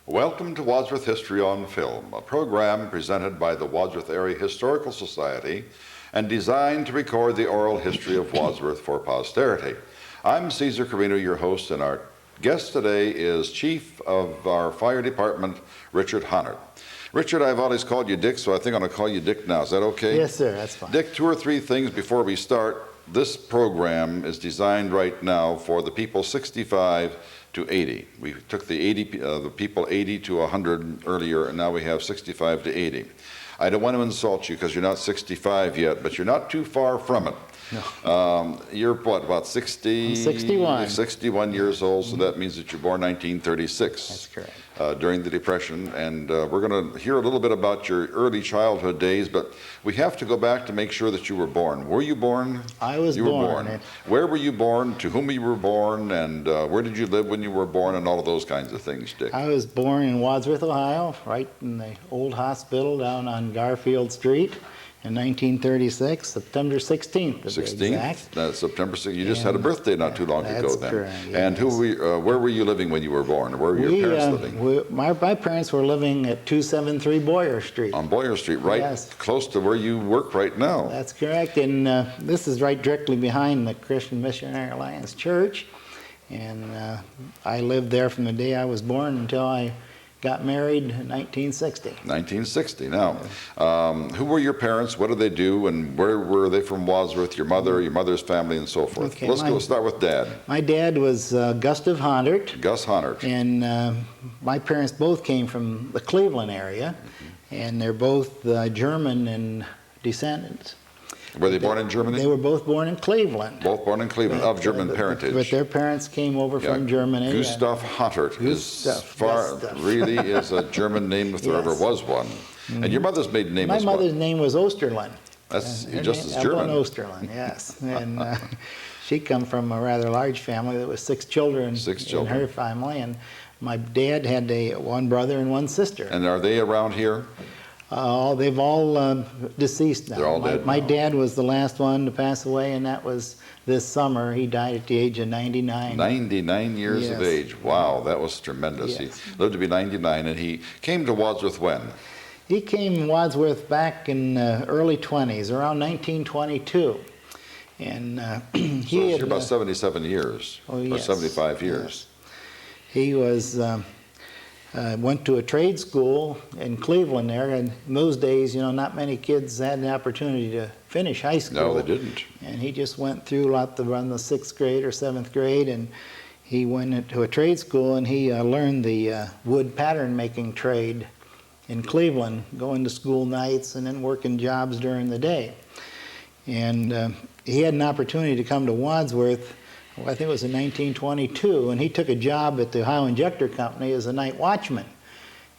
Welcome to Wadsworth History on Film, a program presented by the Wadsworth Area Historical Society and designed to record the oral history of Wadsworth for posterity. I'm Caesar Carino, your host, and our guest today is Chief of our Fire Department, Richard Horntert. Richard, I've always called you Dick, so I think I'm going to call you Dick now. Is that okay? Yes, sir, that's fine. Dick, two or three things before we start. This program is designed right now for the people 65 to 80. We took the people 80 to 100 earlier, and now we have 65 to 80. I don't want to insult you because you're not 65 yet, but you're not too far from it. No. You're what, about 60? I'm 61. 61 years old, so that means that you're born 1936. That's correct. During the Depression, and we're going to hear a little bit about your early childhood days, but we have to go back to make sure that you were born. Were you born? I was born. You were born. Where were you born, to whom you were born, and where did you live when you were born, and all of those kinds of things, Dick? I was born in Wadsworth, Ohio, right in the old hospital down on Garfield Street in 1936, September 16th to be exact. That's September 16th. You just had a birthday not too long ago then. Correct, yes. And where were you living when you were born? Where were your parents living? My parents were living at 273 Boyer Street. On Boyer Street, right? Yes. Close to where you work right now. That's correct, and this is right directly behind the Christian Missionary Alliance Church. And I lived there from the day I was born until I got married in 1960. 1960. Now, who were your parents? What did they do? And where were they from Wadsworth? Your mother, your mother's family, and so forth. Okay, Let's start with Dad. My dad was Gustav Horntert. Gus Horntert. And my parents both came from the Cleveland area, and they're both German in descendants. Were they born in Germany? They were both born in Cleveland. Both born in Cleveland, of German parentage. But their parents came over from Germany. Gustav Horntert really is a German name if there ever was one. And your mother's maiden name was what? My mother's name was Osterlin. That's just as German. Osterlin, yes. And she come from a rather large family. There was six children in her family. And my dad had one brother and one sister. And are they around here? They've all deceased now. They're all dead My now. Dad was the last one to pass away, and that was this summer. He died at the age of 99. 99 years of age. Wow, that was tremendous. Yes. He lived to be 99, and he came to Wadsworth when? He came to Wadsworth back in early 20s, around 1922. And he had about 77 years, or 75 years. Yes. He was... went to a trade school in Cleveland there, and in those days, not many kids had the opportunity to finish high school. No, they didn't. And he just went through around the 6th grade or 7th grade, and he went into a trade school, and he learned the wood pattern making trade in Cleveland, going to school nights and then working jobs during the day. And he had an opportunity to come to Wadsworth, I think it was in 1922, and he took a job at the Ohio Injector Company as a night watchman.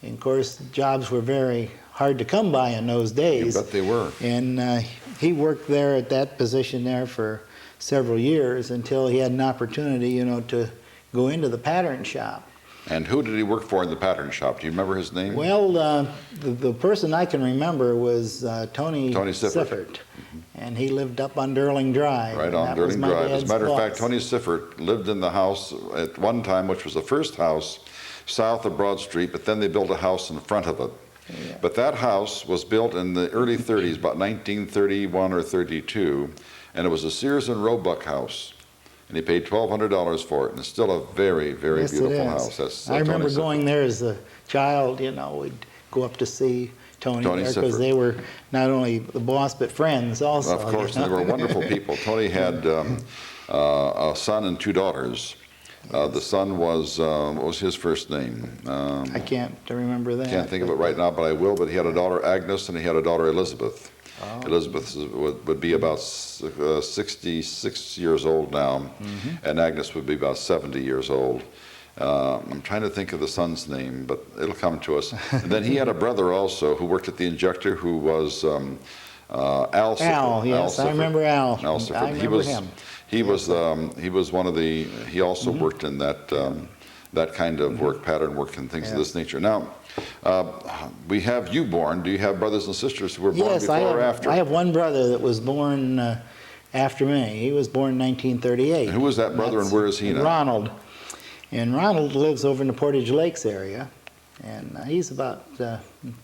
And of course, jobs were very hard to come by in those days. You bet they were. And he worked there at that position there for several years until he had an opportunity, to go into the pattern shop. And who did he work for in the pattern shop? Do you remember his name? Well, the person I can remember was Tony Siffert. And he lived up on Durling Drive. Right on Durling Drive. As a matter of fact, Tony Siffert lived in the house at one time, which was the first house south of Broad Street, but then they built a house in front of it. Yeah. But that house was built in the early 30s, about 1931 or 32, and it was a Sears and Roebuck house. And he paid $1,200 for it, and it's still a very, very beautiful house. I remember going there as a child, we'd go up to see Tony there because they were not only the boss but friends also. Of course, they were wonderful people. Tony had a son and two daughters. The son was, what was his first name? I can't remember that. Can't think of it right now, but I will. But he had a daughter, Agnes, and he had a daughter, Elizabeth. Oh. Elizabeth would be about 66 years old now, and Agnes would be about 70 years old. I'm trying to think of the son's name, but it'll come to us. And then he had a brother also who worked at the Injector, who was Al Siffert. Al, yes, I remember Al. Al Siffert. I remember him. He was one of the. He also worked in that kind of work, pattern work, and things of this nature. Now, we have you born. Do you have brothers and sisters who were born before or after? I have one brother that was born after me. He was born in 1938. And who was that brother, and where is he now? Ronald. And Ronald lives over in the Portage Lakes area. And he's about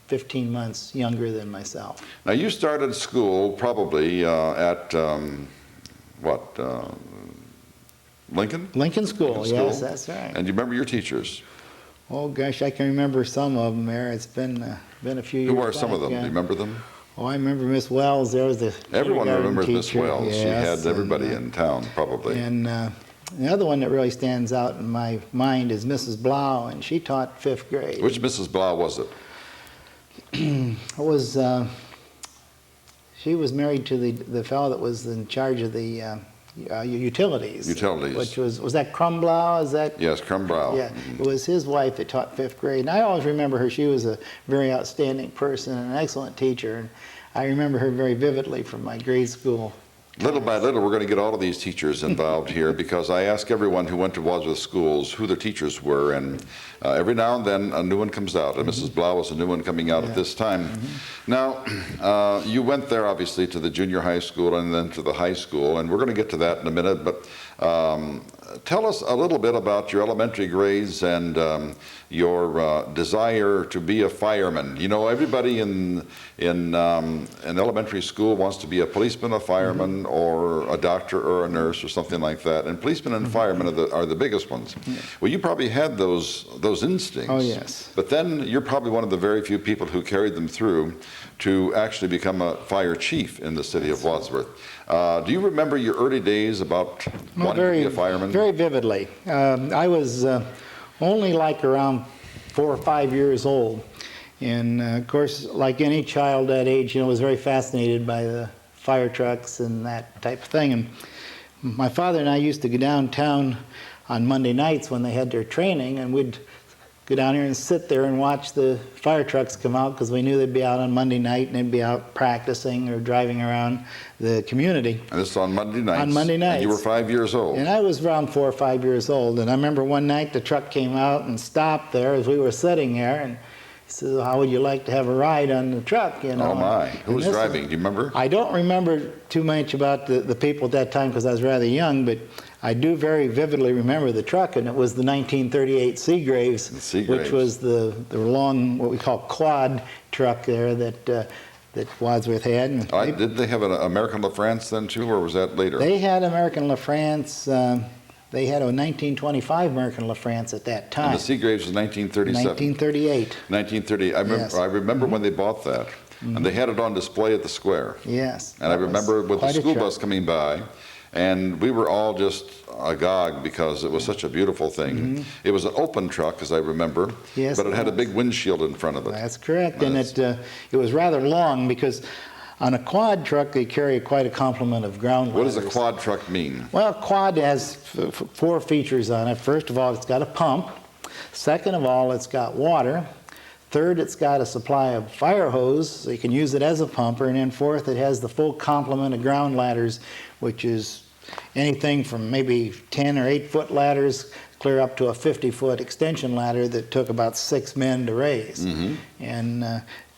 15 months younger than myself. Now, you started school probably at, Lincoln? Lincoln School, Lincoln yes, School. that's right. And you remember your teachers? Oh gosh, I can remember some of them there. It's been a few years Who are some of them? back. Do you remember them? Oh, I remember Miss Wells. There was the Everyone kindergarten remembers Miss teacher. Wells. She Yes, had everybody and, in town, probably. And the other one that really stands out in my mind is Mrs. Blau, and she taught 5th grade. Which Mrs. Blau was it? She was married to the fellow that was in charge of the utilities. Utilities. Which was that Crumblau? Is that? Yes, Crumblau. Yeah, it was his wife that taught 5th grade. And I always remember her. She was a very outstanding person and an excellent teacher. And I remember her very vividly from my grade school. Little by little, we're going to get all of these teachers involved here, because I ask everyone who went to Wadsworth schools who their teachers were, and every now and then a new one comes out, and Mrs. Blau was a new one coming out at this time. Now, you went there obviously to the junior high school and then to the high school, and we're going to get to that in a minute, but tell us a little bit about your elementary grades and your desire to be a fireman. You know, everybody in elementary school wants to be a policeman, a fireman, or a doctor or a nurse or something like that. And policemen and firemen are the biggest ones. Well, you probably had those instincts. Oh, yes. But then you're probably one of the very few people who carried them through to actually become a fire chief in the city of Wadsworth. Do you remember your early days about wanting to be a fireman? Very vividly. I was only like around 4 or 5 years old. And of course, like any child that age, you know, was very fascinated by the fire trucks and that type of thing. And my father and I used to go downtown on Monday nights when they had their training, and we'd go down here and sit there and watch the fire trucks come out, because we knew they'd be out on Monday night and they'd be out practicing or driving around the community. And this is on Monday nights? On Monday nights. And you were 5 years old? And I was around 4 or 5 years old. And I remember one night the truck came out and stopped there as we were sitting there, and he said, "How would you like to have a ride on the truck?" You know? Oh my. Who was driving? Do you remember? I don't remember too much about the people at that time because I was rather young, but I do very vividly remember the truck, and it was the 1938 Seagraves, which was the long, what we call quad truck there that Wadsworth had. And Did they have an American LaFrance then too, or was that later? They had American LaFrance. They had a 1925 American LaFrance at that time. And the Seagraves was 1937. 1938. 1938. I remember when they bought that, and they had it on display at the square. Yes. And I remember with the school bus coming by, and we were all just agog because it was such a beautiful thing. It was an open truck, as I remember, yes, but it had a big windshield in front of it. That's correct, and it was rather long, because on a quad truck they carry quite a complement of ground What ladders. does a quad truck mean? Well, quad has 4 features on it. First of all, it's got a pump. Second of all, it's got water. Third, it's got a supply of fire hose, so you can use it as a pumper. And then fourth, it has the full complement of ground ladders, which is anything from maybe 10 or 8 foot ladders clear up to a 50-foot extension ladder that took about 6 men to raise. And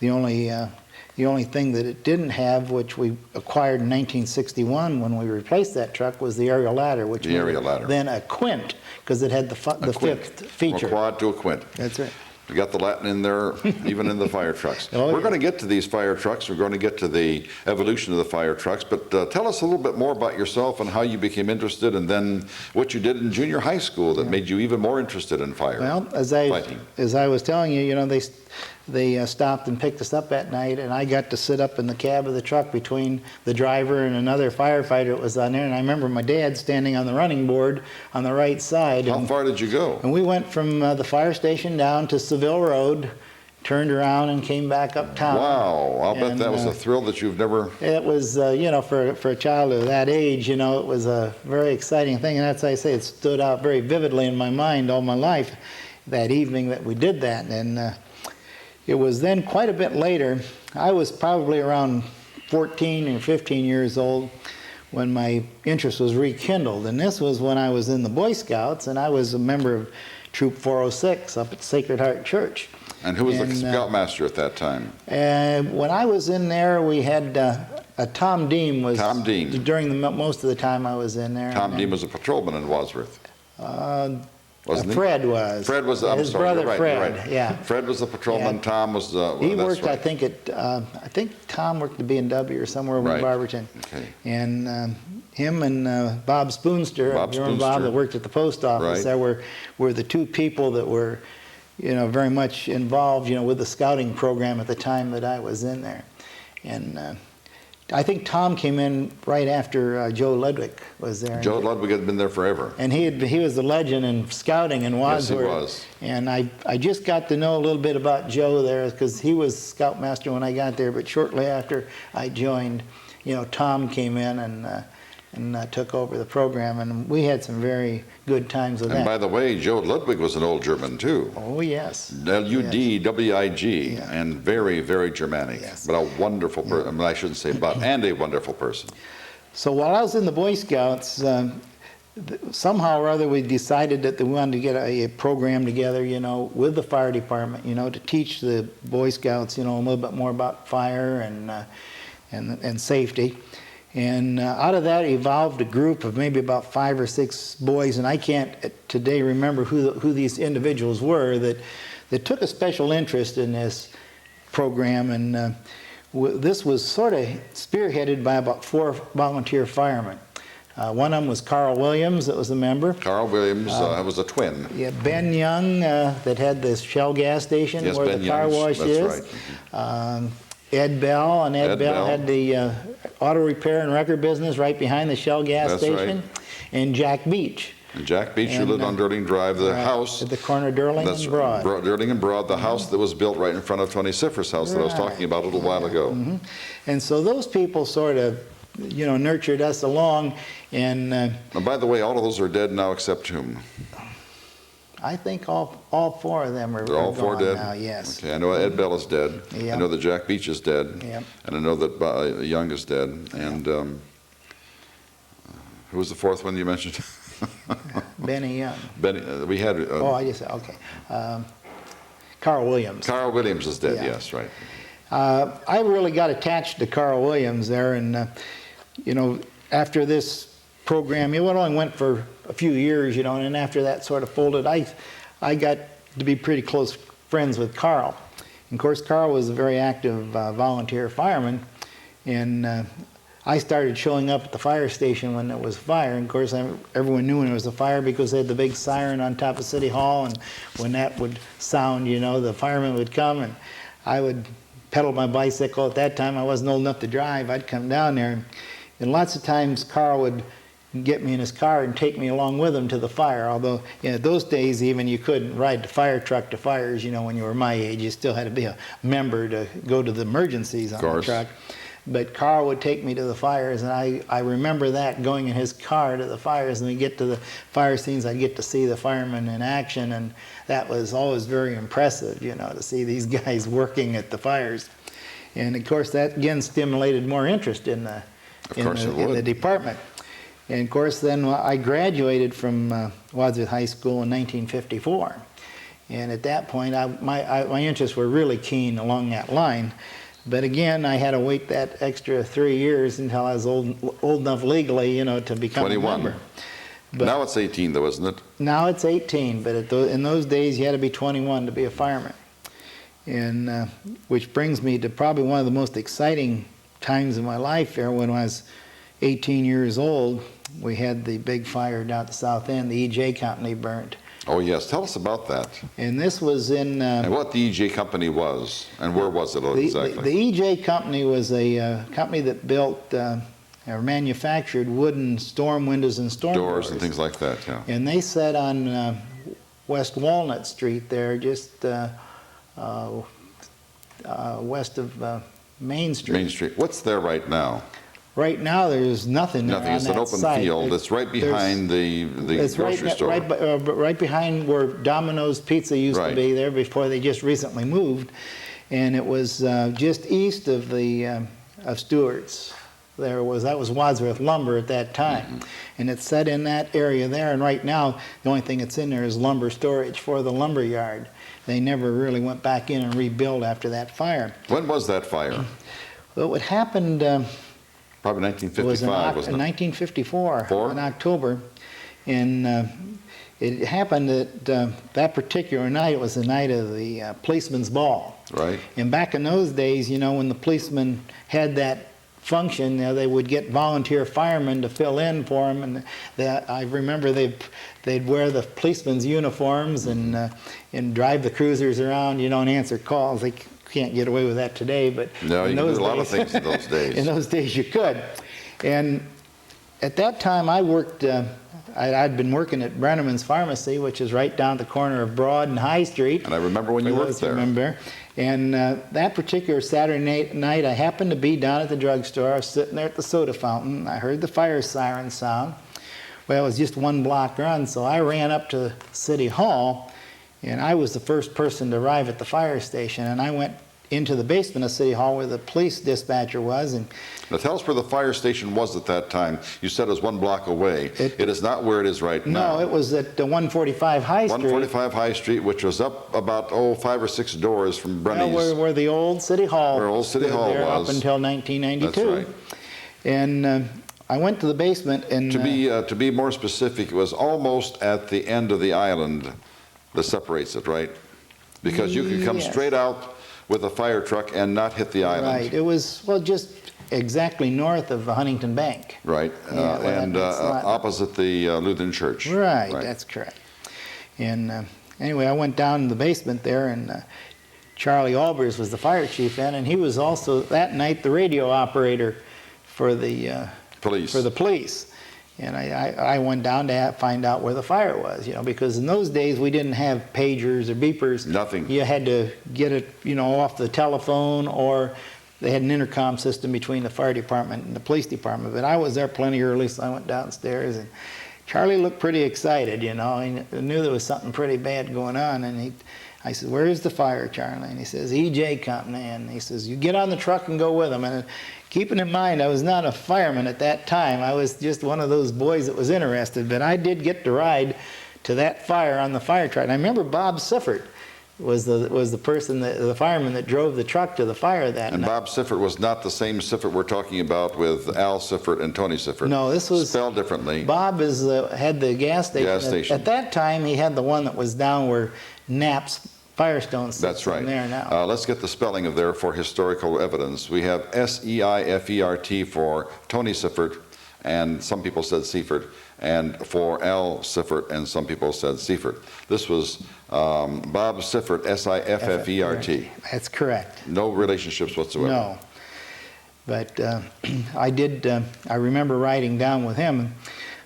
the only thing that it didn't have, which we acquired in 1961 when we replaced that truck, was the aerial ladder, which was then a quint, because it had the 5th feature. From a quad to a quint. That's right. We got the Latin in there, even in the fire trucks. We're going to get to these fire trucks. We're going to get to the evolution of the fire trucks. But tell us a little bit more about yourself and how you became interested, and then what you did in junior high school that made you even more interested in fire. Well, as I was telling you, you know, they stopped and picked us up at night, and I got to sit up in the cab of the truck between the driver and another firefighter that was on there. And I remember my dad standing on the running board on the right side. How far did you go? And we went from the fire station down to Seville Road, turned around and came back uptown. Wow, I'll bet that was a thrill that you've never... It was, you know, for a child of that age, you know, it was a very exciting thing. And that's why I say it stood out very vividly in my mind all my life, that evening that we did that. And it was then quite a bit later, I was probably around 14 or 15 years old, when my interest was rekindled. And this was when I was in the Boy Scouts, and I was a member of Troop 406 up at Sacred Heart Church. And who was the scoutmaster at that time? When I was in there, we had Tom Deem. Tom Deem. During most of the time I was in there. Tom Deem was a patrolman in Wadsworth. wasn't he? Fred was. Fred was, I'm his sorry, brother you're right, Fred, you're right. yeah. Fred was the patrolman, Yeah. Tom was the, He that's worked, right. I think Tom worked at B&W or somewhere over in Right. Barberton. Okay. And him and Bob Spoonster, Bob you remember Bob Spoonster. that worked at the post office, Right. there were the two people that were, very much involved, with the scouting program at the time that I was in there. And I think Tom came in right after Joe Ludwig was there. Joe Ludwig had been there forever. And he was the legend in scouting in Wadsworth. Yes, he was. And I just got to know a little bit about Joe there because he was scoutmaster when I got there. But shortly after I joined, Tom came in and took over the program, and we had some very good times with And that. by the way, Joe Ludwig was an old German too. Oh yes. Ludwig, Yeah. and very, very Germanic. Yes. But a wonderful person. I mean, I shouldn't say but, and a wonderful person. So while I was in the Boy Scouts, somehow or other we decided that we wanted to get a program together, with the fire department, to teach the Boy Scouts, a little bit more about fire and safety. And out of that evolved a group of maybe about 5 or 6 boys, and I can't today remember who these individuals were that took a special interest in this program. And this was sort of spearheaded by about 4 volunteer firemen. One of them was Carl Williams, that was a member. Carl Williams was a twin. Yeah, Ben Young, that had this Shell gas station Yes, where Ben the car Young's, wash that's is. right. Ed Bell, and Ed Ed Bell Bell. had the auto repair and record business right behind the Shell gas That's station. right. And Jack Beach. And Jack Beach, who And, lived on Durling Drive, the right, house. at the corner of Durling That's and Broad. Durling and Broad, the house that was built right in front of Tony Siffer's house that I was Right. talking about a little while ago. And so those people sort of, nurtured us along. And And by the way, all of those are dead now except whom? I think all 4 of them are They're all 4 gone dead? now, yes. Okay, I know Ed Bell is dead. Yeah. I know that Jack Beach is dead. Yep. And I know that Young is dead. And who was the 4th one you mentioned? Benny Young. Benny, we had I just said, okay. Carl Williams. Carl Williams is dead, Yeah. yes, right. I really got attached to Carl Williams there, and after this program, it only went for a few years, and then after that sort of folded, I got to be pretty close friends with Carl. And of course, Carl was a very active volunteer fireman, and I started showing up at the fire station when there was a fire. And of course, everyone knew when there was a fire because they had the big siren on top of City Hall, and when that would sound, the firemen would come, and I would pedal my bicycle. At that time, I wasn't old enough to drive. I'd come down there, and lots of times Carl would get me in his car and take me along with him to the fire. Although, those days even you couldn't ride the fire truck to fires, when you were my age. You still had to be a member to go to the emergencies on the truck. But Carl would take me to the fires, and I remember that, going in his car to the fires, and we get to the fire scenes, I'd get to see the firemen in action, and that was always very impressive, to see these guys working at the fires. And of course, that again stimulated more interest in the department. And of course, then I graduated from Wadsworth High School in 1954. And at that point, my interests were really keen along that line. But again, I had to wait that extra 3 years until I was old enough legally, to become 21. a member. But now it's 18 though, isn't it? Now it's 18, but in those days you had to be 21 to be a fireman. And which brings me to probably one of the most exciting times in my life there. When I was 18 years old, we had the big fire down at the south end. The EJ company burnt. Oh yes, tell us about that. And this was in... and what the EJ company was, and where was it exactly? The EJ company was a company that built or manufactured wooden storm windows and storm doors. And things like that, yeah. And they sat on West Walnut Street there, just west of Main Street. Main Street. What's there right now? Right now, there's nothing there. Nothing. It's an open field. It's right behind the grocery store. Right behind where Domino's Pizza used to be there before they just recently moved, and it was just east of the of Stewart's. That was Wadsworth Lumber at that time, and it's set in that area there. And right now, the only thing that's in there is lumber storage for the lumber yard. They never really went back in and rebuilt after that fire. When was that fire? Well, it happened. Probably 1955, wasn't it? In 1954, in October. And it happened that that particular night was the night of the policeman's ball. Right. And back in those days, you know, when the policemen had that function, you know, they would get volunteer firemen to fill in for them, and I remember they'd wear the policemen's uniforms and drive the cruisers around, you know, and answer calls. They can't get away with that today, but no, you could do a lot of things in those days. In those days, you could. And at that time, I worked. I'd been working at Brenneman's Pharmacy, which is right down the corner of Broad and High Street. And I remember when you worked there. Remember. And that particular Saturday night, I happened to be down at the drugstore. I was sitting there at the soda fountain. I heard the fire siren sound. Well, it was just one block run, so I ran up to City Hall, and I was the first person to arrive at the fire station. And I went into the basement of City Hall where the police dispatcher was. And now tell us where the fire station was at that time. You said it was 1 block away. It is not where it is right now. No, it was at 145 High Street. 145 High Street, which was up about 5 or 6 doors from Brenny's. Well, where the old City Hall. Where old City Hall was. Up until 1992. That's right. And I went to the basement and... To be more specific, it was almost at the end of the island that separates it, right? Because you could come straight out with a fire truck and not hit the island. Right. It was, well, just exactly north of Huntington Bank. Right. And opposite the Lutheran Church. Right. That's correct. And anyway, I went down in the basement there, and Charlie Albers was the fire chief then, and he was also, that night, the radio operator for the police. And I went down to find out where the fire was, you know, because in those days we didn't have pagers or beepers. Nothing. You had to get it, you know, off the telephone, or they had an intercom system between the fire department and the police department. But I was there plenty early, so I went downstairs, and Charlie looked pretty excited, you know. He knew there was something pretty bad going on, and I said, "Where's the fire, Charlie?" And he says, "EJ Company." And he says, "You get on the truck and go with him." And keeping in mind, I was not a fireman at that time. I was just one of those boys that was interested. But I did get to ride to that fire on the fire truck. And I remember Bob Siffert was the person, the fireman that drove the truck to the fire that night. And Bob Siffert was not the same Siffert we're talking about with Al Siffert and Tony Siffert. No, this was spelled differently. Bob had the gas station. Gas station. At that time, he had the one that was down where Knapp's Firestone sits. That's right. There now. Let's get the spelling of there for historical evidence. We have S-E-I-F-E-R-T for Tony Siffert, and some people said Seifert, and for Al Siffert, and some people said Seifert. This was Bob Siffert, S-I-F-F-E-R-T. That's correct. No relationships whatsoever. No. But I remember riding down with him.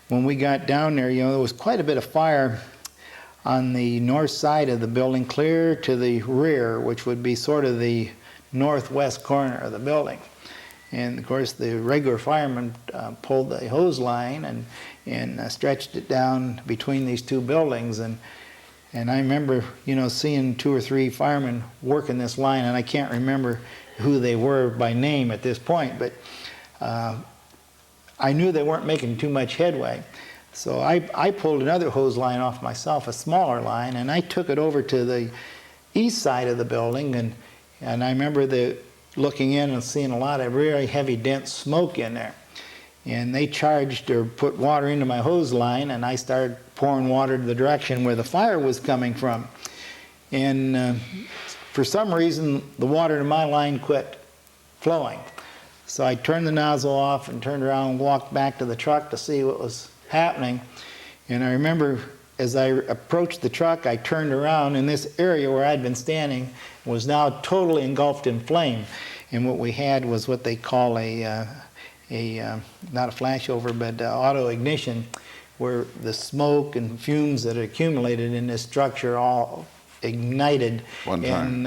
When we got down there, you know, there was quite a bit of fire on the north side of the building, clear to the rear, which would be sort of the northwest corner of the building. And of course, the regular firemen pulled the hose line and stretched it down between these two buildings. And I remember, you know, seeing 2 or 3 firemen working this line, and I can't remember who they were by name at this point, but I knew they weren't making too much headway. So I pulled another hose line off myself, a smaller line, and I took it over to the east side of the building, and I remember looking in and seeing a lot of really heavy, dense smoke in there. And they charged or put water into my hose line, and I started pouring water to the direction where the fire was coming from. And for some reason, the water in my line quit flowing. So I turned the nozzle off and turned around and walked back to the truck to see what was happening. And I remember as I approached the truck, I turned around, and this area where I'd been standing was now totally engulfed in flame. And what we had was what they call not a flashover, but auto ignition, where the smoke and fumes that had accumulated in this structure all ignited. One time.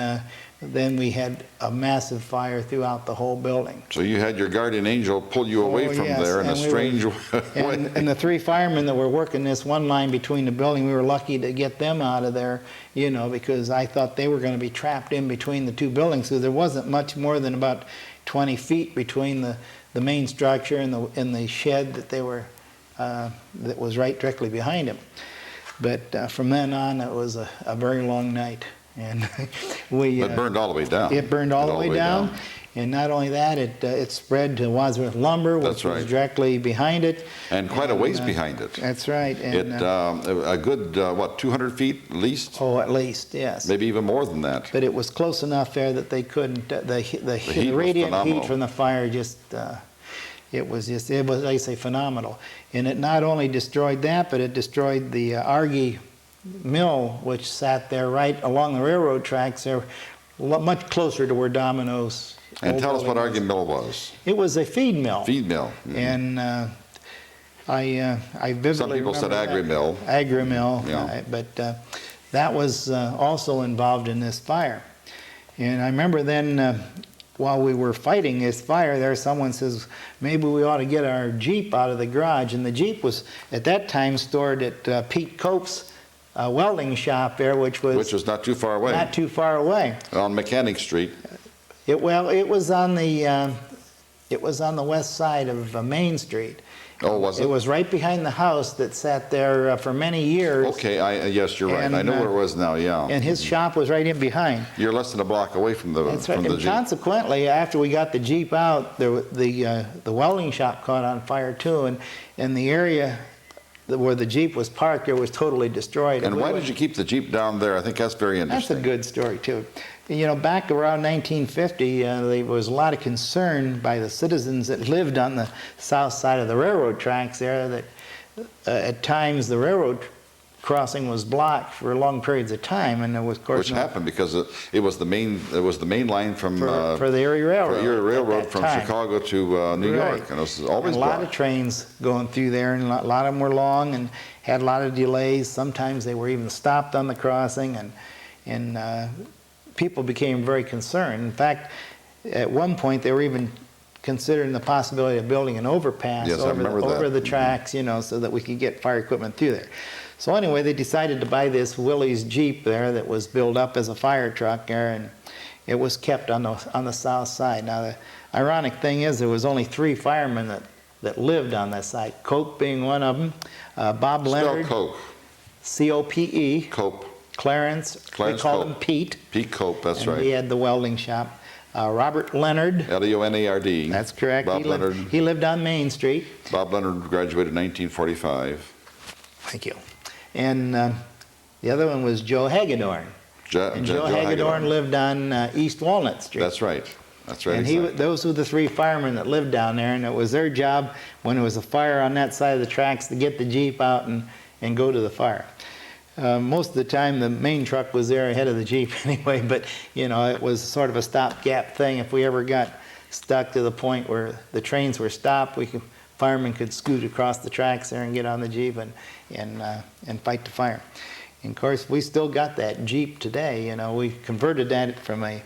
And then we had a massive fire throughout the whole building. So you had your guardian angel pull you away from there in a strange way. And the 3 firemen that were working this one line between the building, we were lucky to get them out of there, you know, because I thought they were going to be trapped in between the 2 buildings, so there wasn't much more than about 20 feet between the main structure and the shed that they were that was right directly behind them. But from then on, it was a very long night. And it burned all the way down. It burned all the way down. And not only that, it spread to Wadsworth Lumber, which That's right. was directly behind it. And quite a ways behind it. That's right. And, A good, what, 200 feet at least? oh, at least, yes. Maybe even more than that. But it was close enough there that they couldn't, the heat radiant was heat from the fire just, it was, like I say, phenomenal. And it not only destroyed that, but it destroyed the Argy mill, which sat there right along the railroad tracks there, much closer to where Domino's. And tell us what Argy Argy Mill was. It was a feed mill. Feed mill. Mhm. And I vividly Some people said remember agri-mill. Agri-mill, Yeah. but that was also involved in this fire. And I remember then, while we were fighting this fire there, someone says, maybe we ought to get our Jeep out of the garage. And the Jeep was, at that time, stored at Pete Cope's welding shop there, which was not too far away. not too far away. On Mechanic Street. It was on the west side of Main Street. Oh, was it? It was right behind the house that sat there for many years. Okay, yes, you're right. And, I know where it was now, yeah. And his shop was right in behind. You're less than a block away from the, That's right. from the And Jeep. consequently, after we got the Jeep out, the welding shop caught on fire too, and the area where the Jeep was parked there was totally destroyed. And why did you keep the Jeep down there? I think that's very That's interesting. a good story too. You know, back around 1950, there was a lot of concern by the citizens that lived on the south side of the railroad tracks there that at times the railroad crossing was blocked for long periods of time, and there was, of course, Which happened because it was the main line from for the Erie Railroad. for Erie Railroad at that from time. Chicago to New Right. York, and it was always And a lot blocked. of trains going through there, and a lot of them were long and had a lot of delays. Sometimes they were even stopped on the crossing, and people became very concerned. In fact, at one point they were even considering the possibility of building an overpass Yes, I remember that. over the tracks, you know, so that we could get fire equipment through there. So anyway, they decided to buy this Willys Jeep there that was built up as a fire truck there, and it was kept on the south side. Now, the ironic thing is there was only 3 firemen that lived on that site, Cope being one of them, Bob Spell Leonard, Cope. C-O-P-E, Cope. Clarence, we called him Cope. Pete. Pete Cope, that's And right. he had the welding shop. Robert Leonard, Leonard. that's correct. Bob Leonard. He lived on Main Street. Bob Leonard graduated in 1945. Thank you. And the other one was Joe Hagedorn. And Joe Hagedorn lived on East Walnut Street. That's right. That's right. And exactly. those were the 3 firemen that lived down there, and it was their job when there was a fire on that side of the tracks to get the Jeep out and go to the fire. Most of the time the main truck was there ahead of the Jeep anyway, but you know, it was sort of a stopgap thing. If we ever got stuck to the point where the trains were stopped, firemen could scoot across the tracks there and get on the Jeep and fight the fire. And of course, we still got that Jeep today. You know, we converted that from a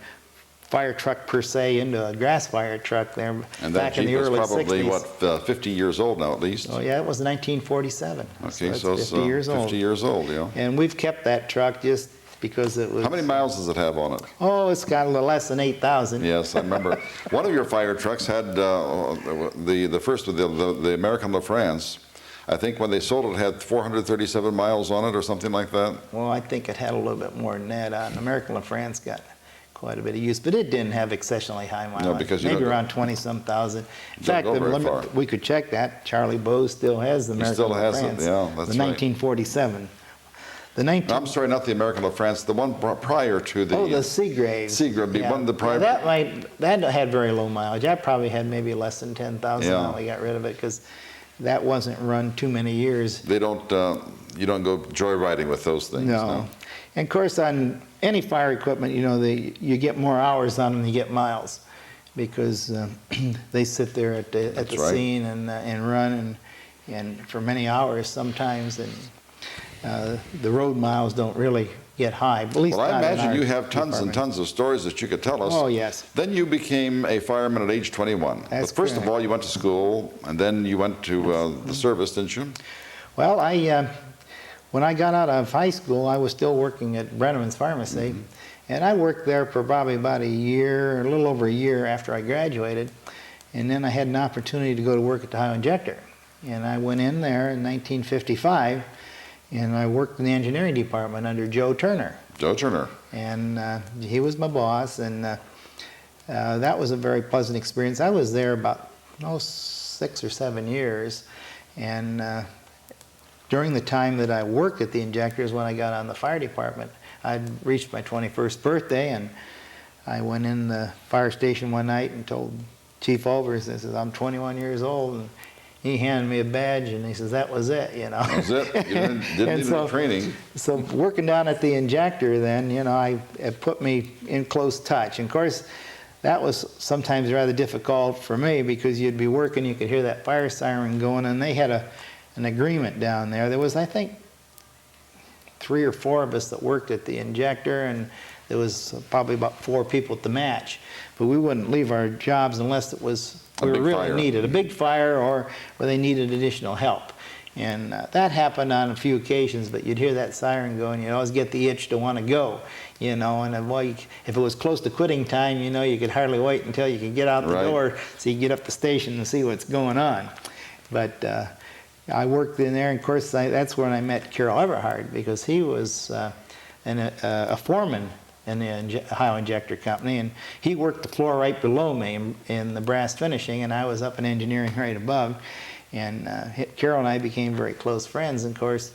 fire truck per se into a grass fire truck there And that back in Jeep the was early probably, 60s. what, 50 years old now at least? Oh yeah, it was 1947. Okay, it's so it's 50 years old. 50 years old, yeah. And we've kept that truck just because it was... How many miles does it have on it? Oh, it's got a little less than 8,000. Yes, I remember. One of your fire trucks had the first with the American LaFrance. I think when they sold it, it had 437 miles on it or something like that. Well, I think it had a little bit more than that. American LaFrance got quite a bit of use, but it didn't have exceptionally high mileage. No, because you maybe don't go- around 20-some thousand. In Don't fact, go the very limit, far. we could check that. Charlie Bose still has the American still has it, LaFrance. yeah, that's the right. 1947. I'm sorry, not the American LaFrance, the one prior to the... Oh, the Seagrave. Seagrave, one of the prior... That had very low mileage. That probably had maybe less than 10,000 Yeah. when we got rid of it, because that wasn't run too many years. They don't, you don't go joyriding with those things, no. And of course, on any fire equipment, you know, you get more hours on them than you get miles, because they sit there at the right. scene and run and for many hours sometimes, and the road miles don't really get high. At least Well, I not in imagine our you have tons and department. tons of stories that you could tell us. Oh, yes. Then you became a fireman at age 21. That's But first of correct. all, you went to school, and then you went to the service, didn't you? Well, when I got out of high school, I was still working at Brenneman's Pharmacy, and I worked there for probably about a year, a little over a year after I graduated, and then I had an opportunity to go to work at the Ohio Injector, and I went in there in 1955, and I worked in the engineering department under Joe Turner. Joe Turner. And he was my boss, and that was a very pleasant experience. I was there about 6 or 7 years, and during the time that I worked at the injectors, when I got on the fire department, I'd reached my 21st birthday, and I went in the fire station one night and told Chief Olvers, I says, I'm 21 years old, and he handed me a badge, and he says, that was it, you know. That was it? You didn't need any training. So working down at the injector then, you know, it put me in close touch. And of course, that was sometimes rather difficult for me because you'd be working, you could hear that fire siren going, and they had an agreement down there. There was, I think, 3 or 4 of us that worked at the injector, and there was probably about 4 people at the match. But we wouldn't leave our jobs unless it was we were really needed, a big fire or where they needed additional help. And that happened on a few occasions, but you'd hear that siren going, you always get the itch to want to go, you know, and if it was close to quitting time, you know, you could hardly wait until you could get out the door so you could get up the station and see what's going on. But I worked in there, and of course, that's when I met Carol Everhard, because he was a foreman in the Ohio Injector Company, and he worked the floor right below me in the brass finishing, and I was up in engineering right above. And Carol and I became very close friends. And of course,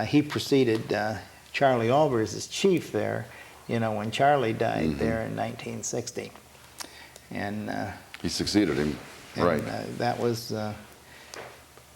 he preceded Charlie Olvers as chief there, you know, when Charlie died there in 1960. And he succeeded him, right? That was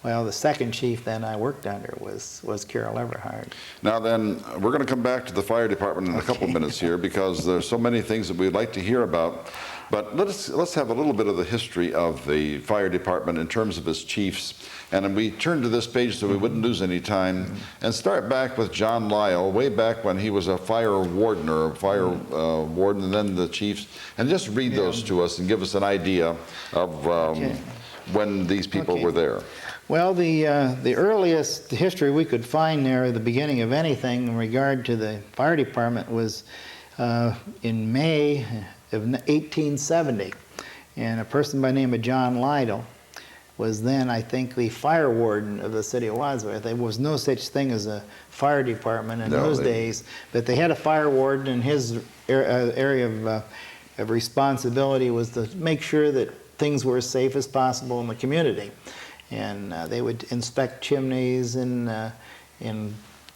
well, the second chief then I worked under was Carol Everhard. Now then, we're going to come back to the fire department in a couple minutes here, because there's so many things that we'd like to hear about. But let's have a little bit of the history of the fire department in terms of its chiefs. And then we turn to this page so we wouldn't lose any time, and start back with John Lyle, way back when he was a fire warden, warden, and then the chiefs. And just read those to us and give us an idea of when these people were there. Well, the earliest history we could find there, the beginning of anything in regard to the fire department, was in May of 1870. And a person by the name of John Lytle was then, I think, the fire warden of the city of Wadsworth. There was no such thing as a fire department in those days, but they had a fire warden, and his area of responsibility was to make sure that things were as safe as possible in the community. And they would inspect chimneys and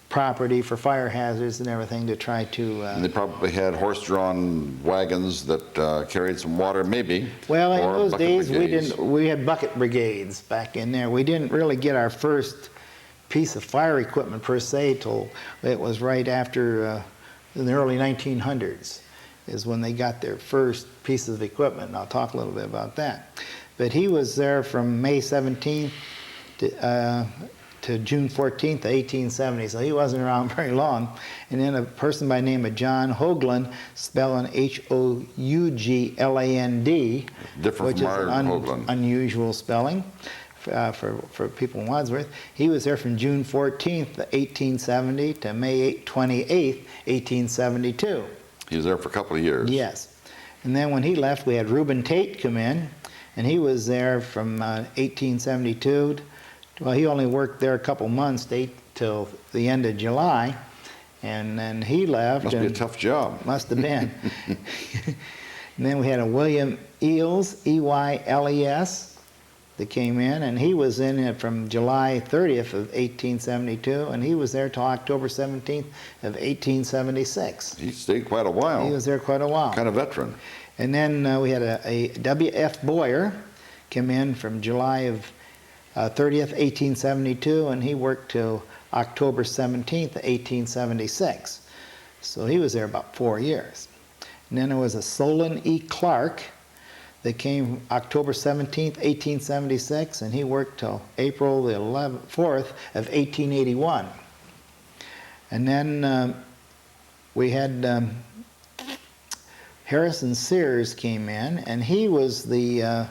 property for fire hazards and everything to try to... and they probably had horse-drawn wagons that carried some water, maybe. Well, in those days, we had bucket brigades back in there. We didn't really get our first piece of fire equipment, per se, till it was right after, in the early 1900s, is when they got their first piece of equipment. And I'll talk a little bit about that. But he was there from May 17th to June 14th, 1870, so he wasn't around very long. And then a person by the name of John Hoagland, spelling H-O-U-G-L-A-N-D, different from our Hoagland. Unusual spelling for people in Wadsworth. He was there from June 14th, 1870 to May 28th, 1872. He was there for a couple of years. Yes. And then when he left, we had Reuben Tate come in, and he was there from 1872. Well, he only worked there a couple months, till the end of July, and then he left. Must be a tough job. Must have been. And then we had a William Eales, E-Y-L-E-S, that came in, and he was in from July 30th of 1872, and he was there till October 17th of 1876. He stayed quite a while. He was there quite a while. Kind of veteran. And then we had a W.F. Boyer come in from July of 30th, 1872, and he worked till October 17th, 1876. So he was there about 4 years. And then there was a Solon E. Clark that came October 17th, 1876, and he worked till April the 4th of 1881. And then we had Harrison Sears came in, and he was the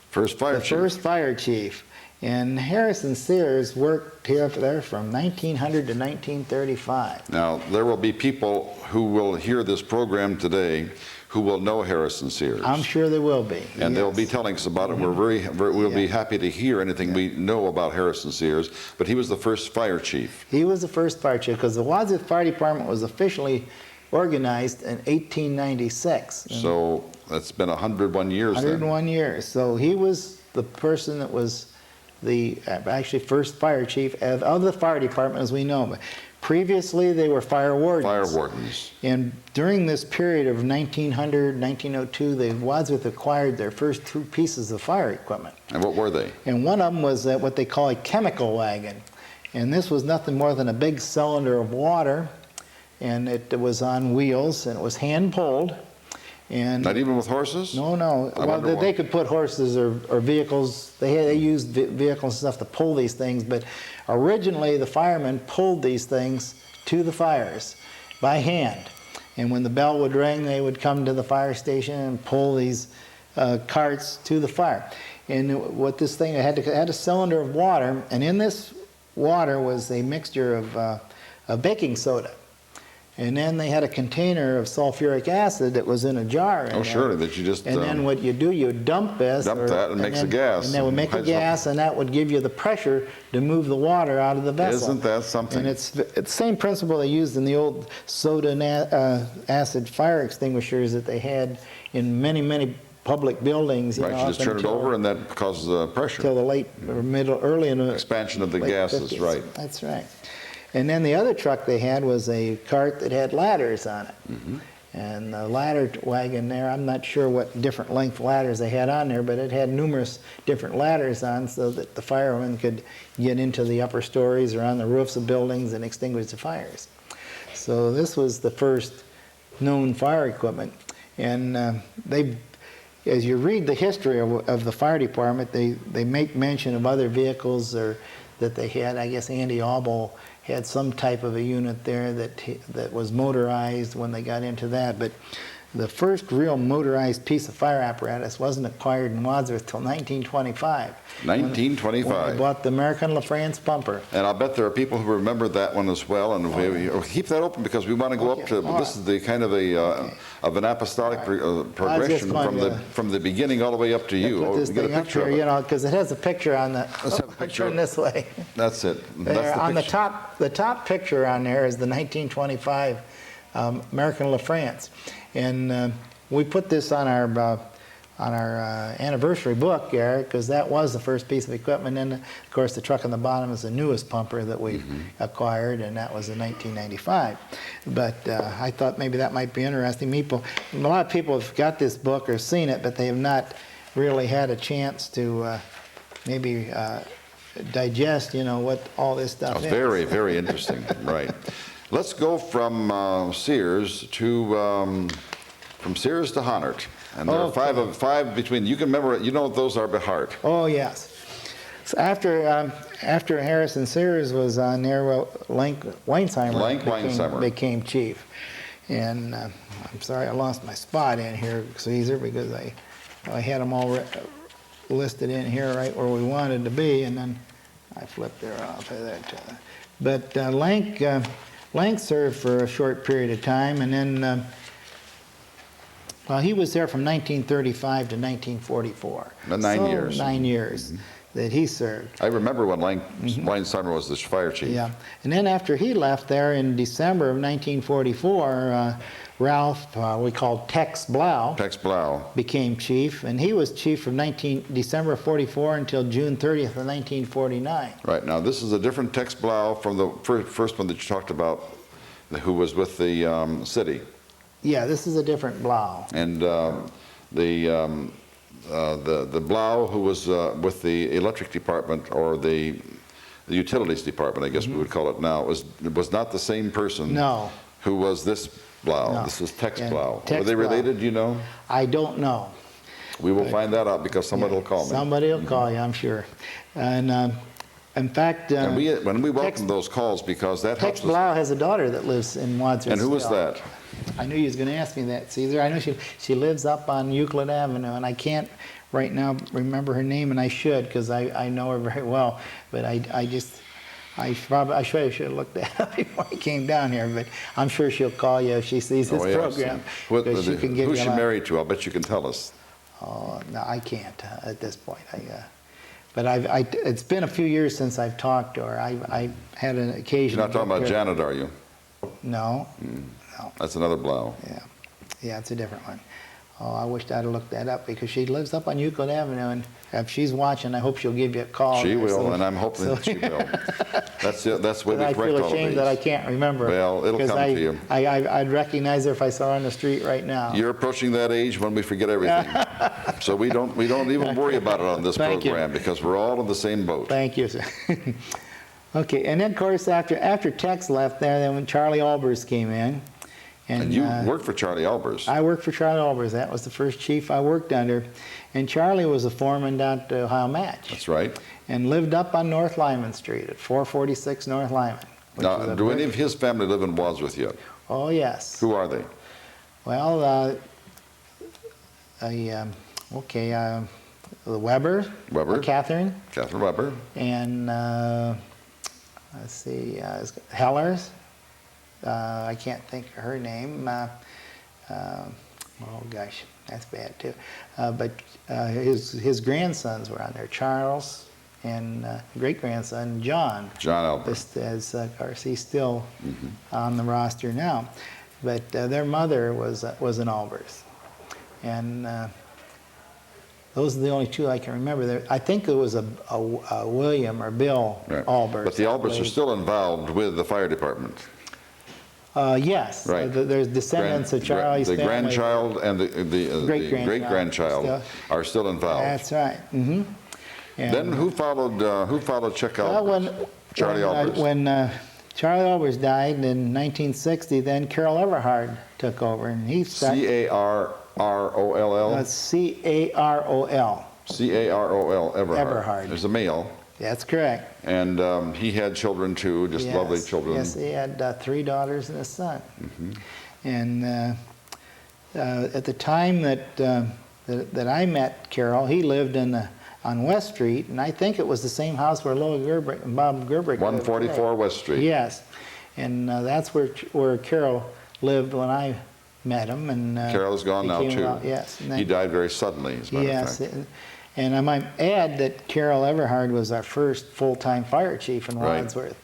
first fire chief. And Harrison Sears worked here there from 1900 to 1935. Now, there will be people who will hear this program today who will know Harrison Sears. I'm sure there will be. And they'll be telling us about it. We'll be happy to hear anything we know about Harrison Sears. But he was the first fire chief. He was the first fire chief, because the Wadsworth Fire Department was officially organized in 1896. So that's been 101 years then. 101 years. So he was the person that was the actually first fire chief of the fire department as we know it. Previously, they were fire wardens. Fire wardens. And during this period of 1900, 1902, the Wadsworth acquired their first 2 pieces of fire equipment. And what were they? And one of them was what they call a chemical wagon. And this was nothing more than a big cylinder of water, and it was on wheels, and it was hand-pulled. And not even with horses? No, no. Well, they could put horses or vehicles. They used vehicles and stuff to pull these things, but originally the firemen pulled these things to the fires by hand. And when the bell would ring, they would come to the fire station and pull these carts to the fire. And what this thing had a cylinder of water, and in this water was a mixture of baking soda. And then they had a container of sulfuric acid that was in a jar. Oh, surely, that you just... And then what you do, you dump this. Dump that and makes a gas. And that would make a gas, and that would give you the pressure to move the water out of the vessel. Isn't that something? And it's the same principle they used in the old soda and acid fire extinguishers that they had in many, many public buildings. Right, you just turn it over and that causes pressure. Till the late or early in the... Expansion of the gases, 50s. right. That's right. And then the other truck they had was a cart that had ladders on it. Mm-hmm. And the ladder wagon there, I'm not sure what different length ladders they had on there, but it had numerous different ladders on so that the firemen could get into the upper stories or on the roofs of buildings and extinguish the fires. So this was the first known fire equipment. And as you read the history of the fire department, they make mention of other vehicles that they had. I guess Andy Auble had some type of a unit there that was motorized when they got into that. But the first real motorized piece of fire apparatus wasn't acquired in Wadsworth till 1925. 1925. When they bought the American LaFrance pumper. And I'll bet there are people who remember that one as well. And we keep that open because we want to go up to. This is the kind of of an apostolic progression from the beginning all the way up to you. This Get a thing up picture here, of it. you know, because it has a picture on the. Let's have a picture. Turn this way. That's it. There, That's the on picture. the top picture on there is the 1925 American LaFrance, and we put this on our anniversary book, Eric, because that was the first piece of equipment. And of course, the truck on the bottom is the newest pumper that we acquired, and that was in 1995. But I thought maybe that might be interesting. A lot of people have got this book or seen it, but they have not really had a chance to maybe digest, you know, what all this stuff is. Very, very interesting. Right. Let's go from Sears to Horntert. And there are five between. You can remember. You know what those are by heart. Oh yes. So after Harrison Sears was on there, well, Lank Weinsheimer became chief. And I'm sorry I lost my spot in here, Caesar, because I had them all listed in here right where we wanted to be, and then I flipped her off of that. But Lank served for a short period of time, and then well, he was there from 1935 to 1944. 9 years. 9 years that he served. I remember when Weinsheimer was the fire chief. Yeah, and then after he left there in December of 1944, Ralph, we called Tex Blau, became chief, and he was chief from December of 44 until June 30th of 1949. Right, now this is a different Tex Blau from the first one that you talked about, who was with the city. Yeah, this is a different Blau. And the Blau who was with the electric department, or the utilities department, I guess we would call it now, was not the same person. No. Who was this Blau? No. This is Tex Blau. Tex Were they related? Do you know? I don't know. We will find that out because somebody will call me. Somebody will call you, I'm sure. And in fact, and when we welcome those calls, because that helps us. Tex Blau has a daughter that lives in Wadsworth. And who is that? I knew you was going to ask me that, Caesar. I know she lives up on Euclid Avenue, and I can't right now remember her name, and I should, because I know her very well. But I should have looked that up before I came down here. But I'm sure she'll call you if she sees this program. Who's she married to? I'll bet you can tell us. Oh, no, I can't at this point. But it's been a few years since I've talked to her. I had an occasion. You're not talking about Janet, are you? No. No. That's another Blau. Yeah. Yeah, it's a different one. Oh, I wished I'd have looked that up because she lives up on Euclid Avenue, and if she's watching, I hope she'll give you a call. She there, will, so- and I'm hoping that she will. That's the way we I correct feel all of ashamed these. that I can't remember. Well, it'll because come to you. I'd recognize her if I saw her on the street right now. You're approaching that age when we forget everything. So we don't even worry about it on this Thank you. program because we're all in the same boat. Thank you, sir. Okay, and then of course after Tex left there, then when Charlie Albers came in. And you worked for Charlie Albers. I worked for Charlie Albers. That was the first chief I worked under. And Charlie was a foreman down at Ohio Match. That's right. And lived up on North Lyman Street at 446 North Lyman. Now, do any of his family live in Wadsworth yet? Oh, yes. Who are they? Well, the Weber. Weber. Catherine. Catherine Weber. And let's see, Hellers. I can't think of her name. Oh gosh, that's bad too. But his grandsons were on there, Charles and great-grandson John. John Albert. Of course, he's still on the roster now. But their mother was an Albers. And those are the only two I can remember. There, I think it was a William or Bill Right. Albers. But the Alberts are still involved with the fire department. Yes. Right. There's descendants of Charlie's the family. grandchild and the great-grandchild Still. are still involved. That's right. Mm-hmm. Then who followed Chuck Well, Albers? Charlie Albers. When Charlie Albers died in 1960, then Carol Everhard took over, and he started. C-A-R-R-O-L-L? C-A-R-O-L. C-A-R-O-L, Everhard. Everhard. There's a male. That's correct. And he had children too, just Yes. lovely children. Yes, he had 3 daughters and a son. And at the time that I met Carol, he lived on West Street, and I think it was the same house where Lola Gerbrick and Bob Gerbrick lived. 144 West Street. Yes, and that's where Carol lived when I met him. And Carol is gone now became too. Yes. And He then- died very suddenly, as a matter of Yes, fact. and I might add that Carol Everhard was our first full-time fire chief in Right. Wadsworth.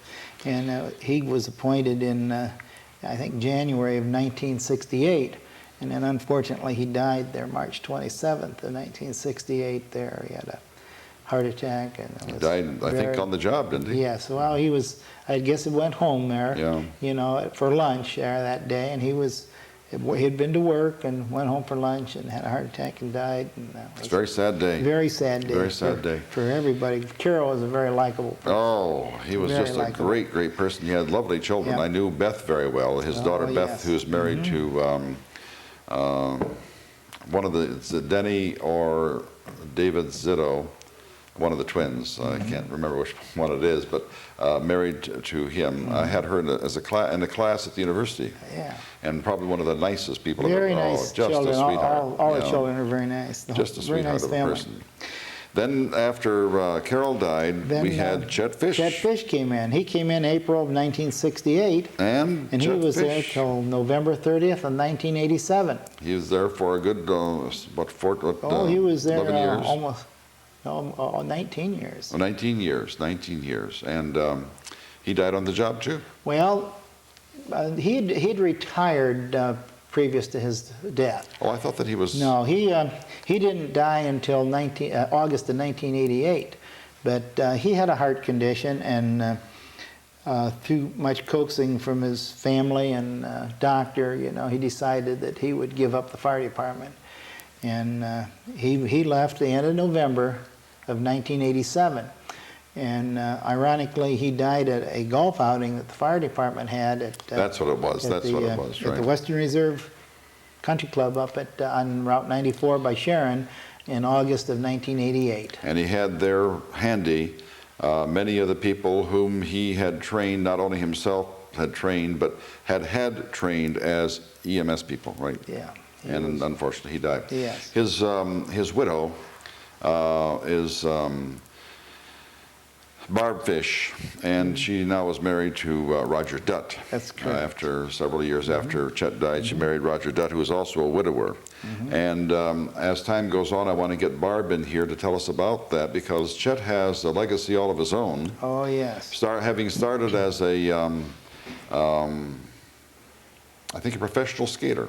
And he was appointed in, I think, January of 1968. And then unfortunately he died there March 27th of 1968 there. He had a heart attack. And it He was died, I think, very- on the job, didn't he? Yes, well, he was, I guess he went home there, Yeah. you know, for lunch there that day. And he'd been to work and went home for lunch and had a heart attack and died. And that It's was a very sad day. very sad day. Very sad day. For everybody. Carol was a very likable person. Oh, he was Very just a likable. great, great person. He had lovely children. Yeah. I knew Beth very well. His daughter Beth, yes. who's married to one of it's Denny or David Zitto, one of the twins. I can't remember which one it is, but married to him. I had her in a class at the university. Yeah. And probably one of the nicest people Very ever. nice Just children. a sweetheart. All the you know. children are very nice. Just a Very sweetheart nice of a family. person. Then after Carol died, Then, we had Chet Fish. Chet Fish came in. He came in April of 1968. And he Chet was there Fish. till November 30th of 1987. He was there for a good, He was there 11 years? almost 19 years. 19 years, 19 years. And he died on the job too. Well, he'd retired previous to his death. Oh, I thought that he was... No, he didn't die until August of 1988. But he had a heart condition, and through much coaxing from his family and doctor, you know, he decided that he would give up the fire department. And he left the end of November of 1987. And ironically, he died at a golf outing that the fire department had at... That's what it was. That's what it was, At right. the Western Reserve Country Club up on Route 94 by Sharon in August of 1988. And he had there handy many of the people whom he had trained, not only himself had trained, but had trained as EMS people, right? Yeah. And unfortunately, he died. Yes. His widow is Barb Fish, and she now is married to Roger Dutt. That's correct. After several years after Chet died, she married Roger Dutt, who was also a widower. And as time goes on, I want to get Barb in here to tell us about that, because Chet has a legacy all of his own. Oh, yes. Having started as a I think, a professional skater,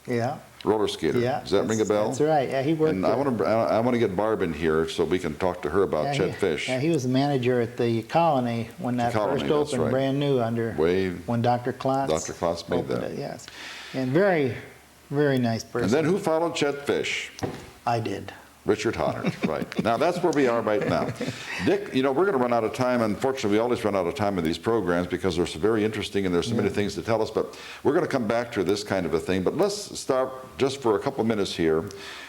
Yeah. roller skater. Yeah. Does that ring a bell? That's right. Yeah, he worked. And I want to get Barb in here so we can talk to her about Chet Fish. Yeah, he was the manager at the Colony when that Colony, first that's opened, right. brand new under when Dr. Klotz. Dr. Klotz made opened that. it, yes, and very, very nice person. And then who followed Chet Fish? I did. Richard Horntert, right. Now, that's where we are right now. Dick, you know, we're going to run out of time. Unfortunately, we always run out of time in these programs because they're so very interesting and there's so many things to tell us. But we're going to come back to this kind of a thing. But let's start just for a couple minutes here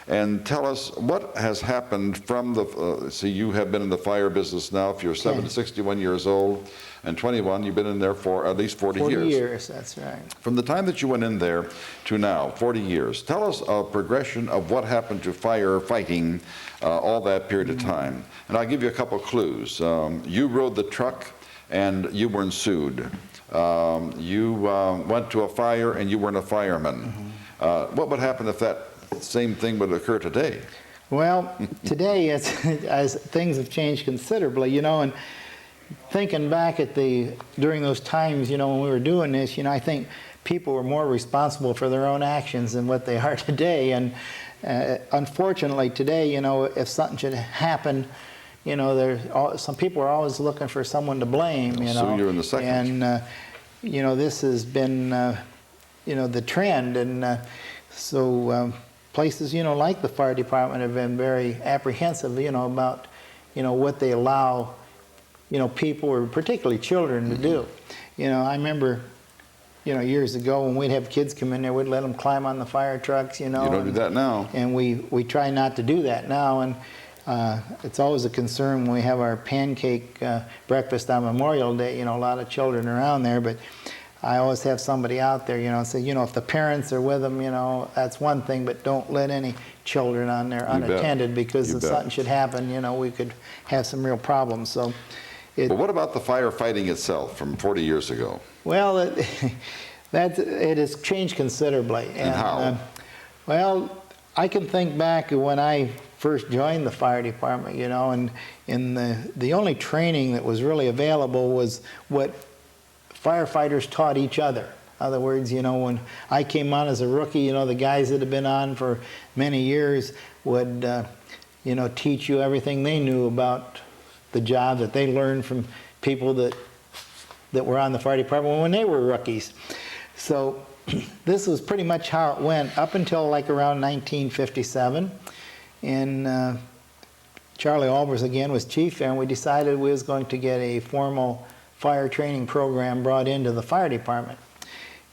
and tell us what has happened from the, see, you have been in the fire business now. If you're 61 years old and 21, you've been in there for at least 40 years. 40 years, that's right. From the time that you went in there to now, 40 years, tell us a progression of what happened to firefighting all that period of time. And I'll give you a couple clues. You rode the truck and you weren't sued. You went to a fire and you weren't a fireman. What would happen if that same thing would occur today? Well, today, as things have changed considerably, you know, and thinking back at during those times, you know, when we were doing this, you know, I think people were more responsible for their own actions than what they are today. And unfortunately today, you know, if something should happen, you know, some people are always looking for someone to blame, you know. So you're in the second. And, you know, this has been, you know, the trend. And so places, you know, like the fire department have been very apprehensive, you know, about, you know, what they allow, you know, people, or particularly children, to do. You know, I remember, you know, years ago when we'd have kids come in there, we'd let them climb on the fire trucks, you know. You don't do that now. And we try not to do that now. And it's always a concern when we have our pancake breakfast on Memorial Day, you know, a lot of children around there. But I always have somebody out there, you know, say, you know, if the parents are with them, you know, that's one thing, but don't let any children on there unattended, because if something should happen, you know, we could have some real problems. So. But what about the firefighting itself from 40 years ago? Well, it has changed considerably. And how? Well, I can think back when I first joined the fire department, you know, and the only training that was really available was what firefighters taught each other. In other words, you know, when I came on as a rookie, you know, the guys that had been on for many years would, you know, teach you everything they knew about the job that they learned from people that were on the fire department when they were rookies. So this was pretty much how it went up until like around 1957. And Charlie Albers again was chief there, and we decided we was going to get a formal fire training program brought into the fire department.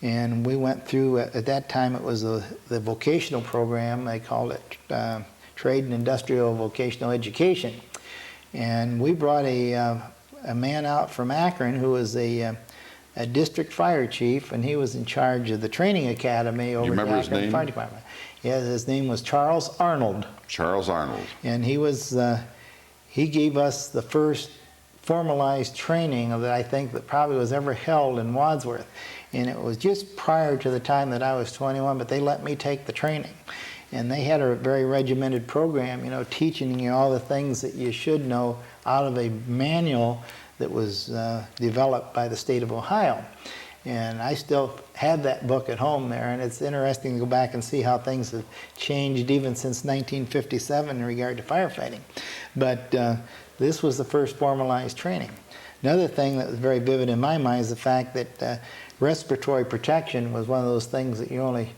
And we went through, at that time it was the vocational program, they called it Trade and Industrial Vocational Education. And we brought a man out from Akron who was a district fire chief, and he was in charge of the training academy over at the Akron Fire Department. Yeah, his name was Charles Arnold. Charles Arnold. And he gave us the first formalized training that I think that probably was ever held in Wadsworth. And it was just prior to the time that I was 21, but they let me take the training. And they had a very regimented program, you know, teaching you all the things that you should know out of a manual that was developed by the state of Ohio. And I still have that book at home there, and it's interesting to go back and see how things have changed even since 1957 in regard to firefighting. But this was the first formalized training. Another thing that was very vivid in my mind is the fact that respiratory protection was one of those things that you only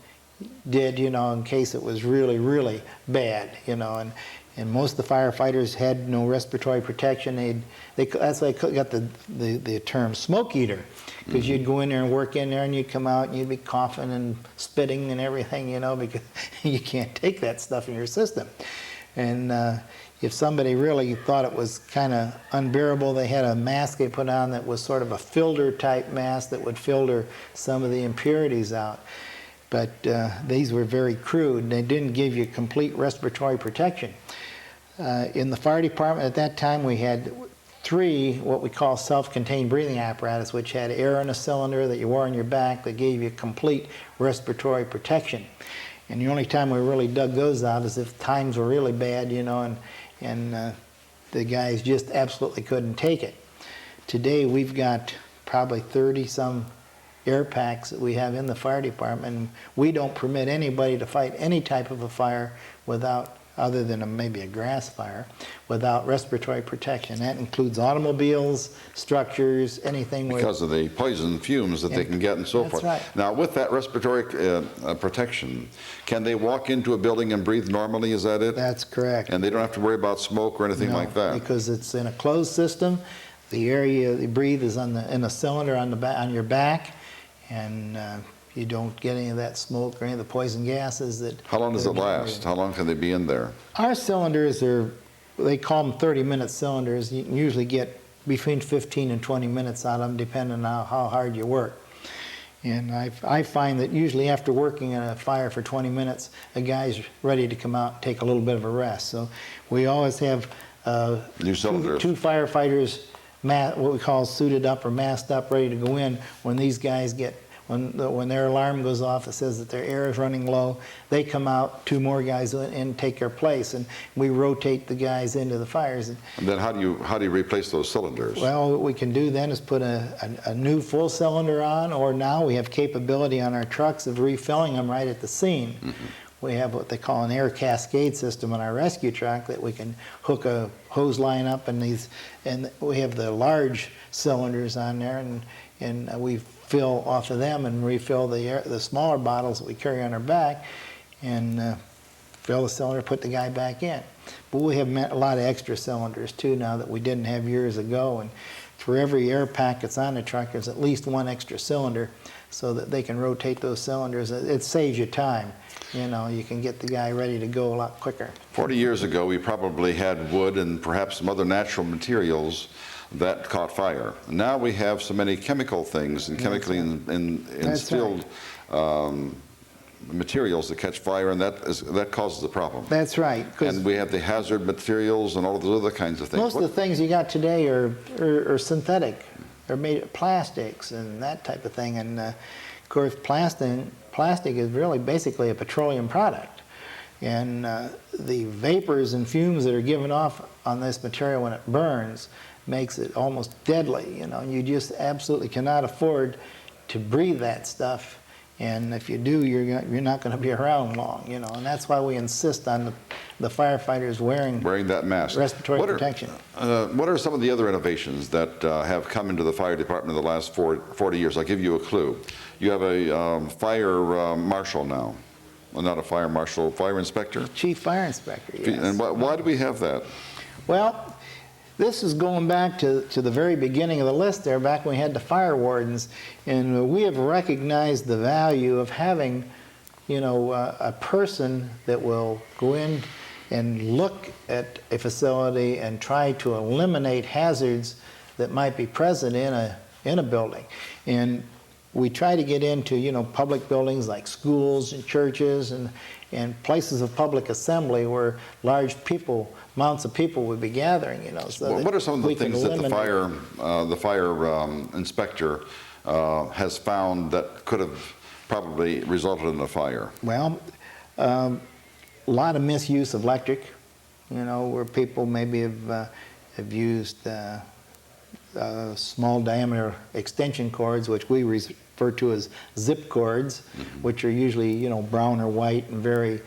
did, you know, in case it was really, really bad, you know, and most of the firefighters had no respiratory protection. That's why they got the term smoke eater, because you'd go in there and work in there, and you'd come out and you'd be coughing and spitting and everything, you know, because you can't take that stuff in your system. And if somebody really thought it was kind of unbearable, they had a mask they put on that was sort of a filter type mask that would filter some of the impurities out. But these were very crude. They didn't give you complete respiratory protection. In the fire department at that time, we had 3 what we call self-contained breathing apparatus, which had air in a cylinder that you wore on your back that gave you complete respiratory protection. And the only time we really dug those out is if times were really bad, you know, and the guys just absolutely couldn't take it. Today we've got probably 30-some air packs that we have in the fire department. And we don't permit anybody to fight any type of a fire without, other than maybe a grass fire, without respiratory protection. That includes automobiles, structures, anything where... Because of the poison fumes that they can get and so That's forth. right. Now, with that respiratory protection, can they walk into a building and breathe normally? Is that it? That's correct. And they don't have to worry about smoke or anything No, like that? because it's in a closed system. The area you breathe is in a cylinder on your back, and you don't get any of that smoke or any of the poison gases that... How long does it last? How long can they be in there? Our cylinders are, they call them 30-minute cylinders. You can usually get between 15 and 20 minutes out of them, depending on how hard you work. And I find that usually after working in a fire for 20 minutes, a guy's ready to come out and take a little bit of a rest. So we always have New cylinders. two firefighters, what we call suited up or masked up, ready to go in when these guys get... When their alarm goes off, it says that their air is running low. They come out, 2 more guys in and take their place, and we rotate the guys into the fires. And then how do you replace those cylinders? Well, what we can do then is put a new full cylinder on, or now we have capability on our trucks of refilling them right at the scene. Mm-hmm. We have what they call an air cascade system on our rescue truck that we can hook a hose line up, and we have the large cylinders on there, and we fill off of them and refill the smaller bottles that we carry on our back, and fill the cylinder, put the guy back in. But we have a lot of extra cylinders too now that we didn't have years ago, and for every air pack that's on the truck, there's at least 1 extra cylinder so that they can rotate those cylinders. It saves you time. You know, you can get the guy ready to go a lot quicker. 40 years ago, we probably had wood and perhaps some other natural materials that caught fire. Now we have so many chemical things and chemically instilled materials that catch fire, and that causes the problem. That's right. And we have the hazard materials and all of those other kinds of things. Most of the things you got today are synthetic. They're made of plastics and that type of thing. And of course, plastic is really basically a petroleum product. And the vapors and fumes that are given off on this material when it burns makes it almost deadly. You know, you just absolutely cannot afford to breathe that stuff. And if you do, you're not going to be around long, you know. And that's why we insist on the firefighters wearing that mask, respiratory protection. What are some of the other innovations that have come into the fire department in the last 40 years? I'll give you a clue. You have a fire marshal now. Well, not a fire marshal, fire inspector? Chief fire inspector, yes. And why do we have that? Well, this is going back to the very beginning of the list there, back when we had the fire wardens, and we have recognized the value of having, you know, a person that will go in and look at a facility and try to eliminate hazards that might be present in a building. And we try to get into, you know, public buildings like schools and churches and places of public assembly where large amounts of people would be gathering, you know. So what are some of the things that the fire inspector has found that could have probably resulted in a fire? Well, a lot of misuse of electric, you know, where people maybe have used small diameter extension cords, which we refer to as zip cords, which are usually, you know, brown or white and very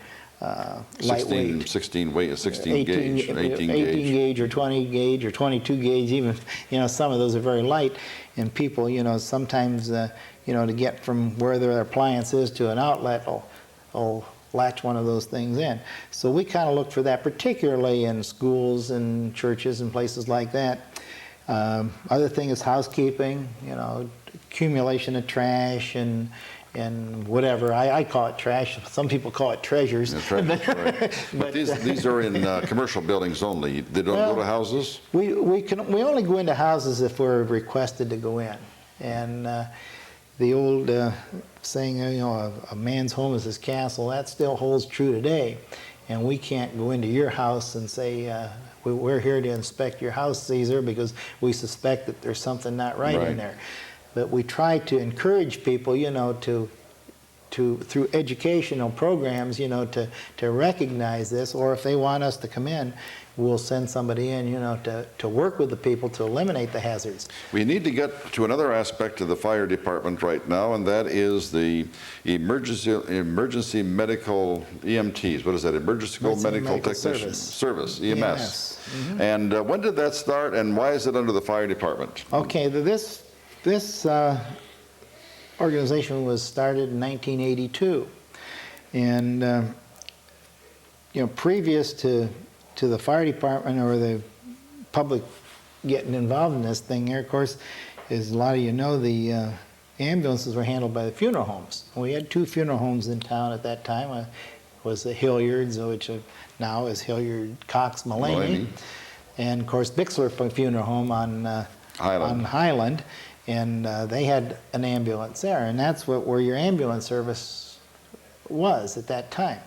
lightweight. 18 gauge, 18 gauge or 20 gauge or 22 gauge, even, you know, some of those are very light, and people, you know, sometimes, you know, to get from where their appliance is to an outlet will latch one of those things in. So we kind of look for that, particularly in schools and churches and places like that. Other thing is housekeeping, you know, accumulation of trash and whatever. I call it trash. Some people call it treasures. Yeah, treasures, right. But these are in commercial buildings only. They don't go to houses? We only go into houses if we're requested to go in. And the old saying, you know, a man's home is his castle, that still holds true today. And we can't go into your house and say, we're here to inspect your house, Caesar, because we suspect that there's something not right in there. But we try to encourage people, you know, to through educational programs, you know, to recognize this, or if they want us to come in, we'll send somebody in, you know, to work with the people to eliminate the hazards. We need to get to another aspect of the fire department right now, and that is the emergency medical EMTs. What is that? Emergency medical technician service, EMS. Mm-hmm. And when did that start, and why is it under the fire department? Okay, this organization was started in 1982, and you know, previous to the fire department or the public getting involved in this thing here, of course, as a lot of you know, the ambulances were handled by the funeral homes. We had 2 funeral homes in town at that time. Was the Hilliards, which now is Hilliard Cox Mulaney, and of course Bixler Funeral Home on Highland. And they had an ambulance there, and that's where your ambulance service was at that time.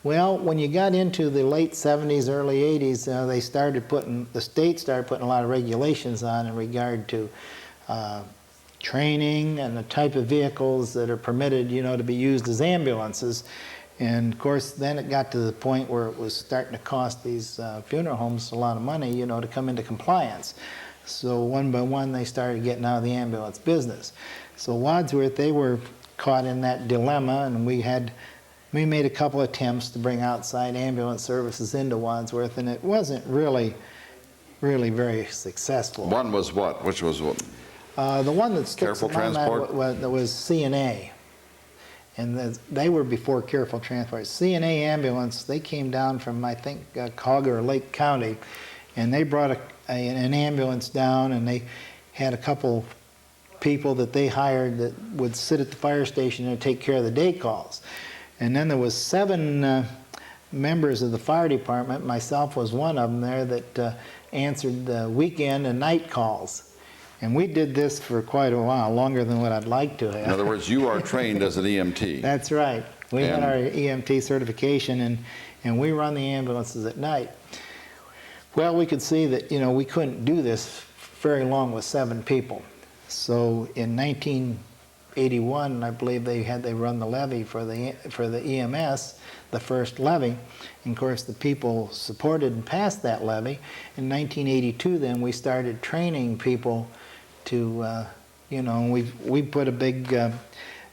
Well, when you got into the late 70s, early 80s, the state started putting a lot of regulations on in regard to training and the type of vehicles that are permitted, you know, to be used as ambulances. And of course, then it got to the point where it was starting to cost these funeral homes a lot of money, you know, to come into compliance. So one by one, they started getting out of the ambulance business. So Wadsworth, they were caught in that dilemma, and we made a couple attempts to bring outside ambulance services into Wadsworth, and it wasn't really very successful. One was what? Which was what? The one that sticks Careful in my Transport? mind was CNA. And they were before Careful Transport. CNA Ambulance, they came down from, I think, Cog or Lake County, and they brought an ambulance down, and they had a couple people that they hired that would sit at the fire station and take care of the day calls. And then there was 7 members of the fire department, myself was one of them there, that answered the weekend and night calls. And we did this for quite a while, longer than what I'd like to have. In other words, you are trained as an EMT. That's right. We had our EMT certification, and we run the ambulances at night. Well, we could see that, you know, we couldn't do this very long with 7 people. So in 1981, I believe they run the levy for the EMS, the first levy. And of course, the people supported and passed that levy. In 1982, then we started training people to, you know, we put a big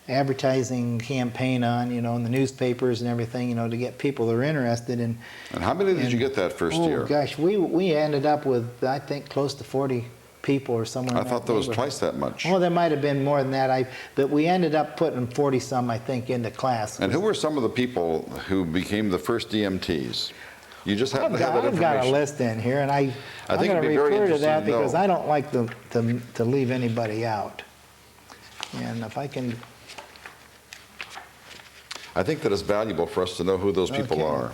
advertising campaign on, you know, in the newspapers and everything, you know, to get people that are interested in. And how many did you get that first year? Oh gosh, we ended up with, I think, close to 40 people or somewhere. I thought there was twice that much. Oh, there might have been more than that. But we ended up putting 40 some, I think, into class. And who were some of the people who became the first EMTs? You just happen to have that information. I've got a list in here, and I'm going to refer to that because I don't like to leave anybody out. And if I can. I think that it's valuable for us to know who those people are.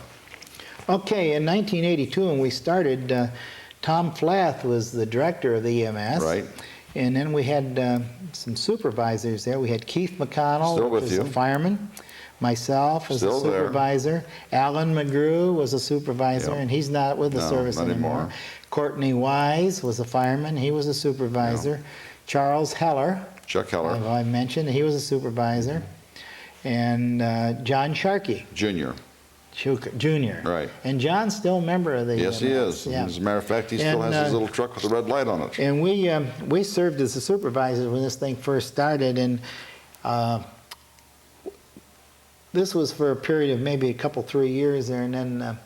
Okay, in 1982 when we started, Tom Flath was the director of the EMS. Right. And then we had some supervisors there. We had Keith McConnell, who was a fireman. Myself as a supervisor. Alan McGrew was a supervisor, and he's not with the service anymore. Courtney Wise was a fireman. He was a supervisor. Charles Heller. Chuck Heller. I mentioned, he was a supervisor. And John Sharkey. Junior. Right. And John's still a member of the Yes, he is. Yeah. As a matter of fact, he still has his little truck with a red light on it. And we served as the supervisors when this thing first started, and this was for a period of maybe a couple, 3 years there, and then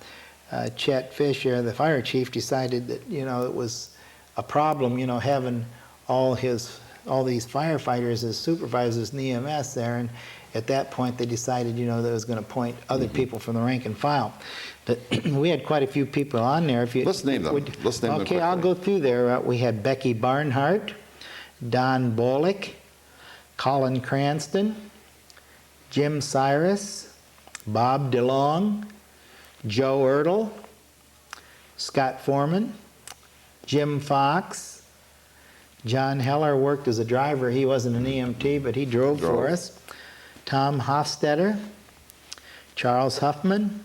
Chet Fisher, the fire chief, decided that, you know, it was a problem, you know, having all these firefighters as supervisors in the EMS there, and at that point they decided, you know, that it was going to appoint other people from the rank and file. But we had quite a few people on there. Let's name them. Let's name them quickly. I'll go through there. We had Becky Barnhart, Don Bolick, Colin Cranston, Jim Cyrus, Bob DeLong, Joe Ertl, Scott Foreman, Jim Fox. John Heller worked as a driver. He wasn't an EMT, but he drove for us. Tom Hofstetter, Charles Huffman,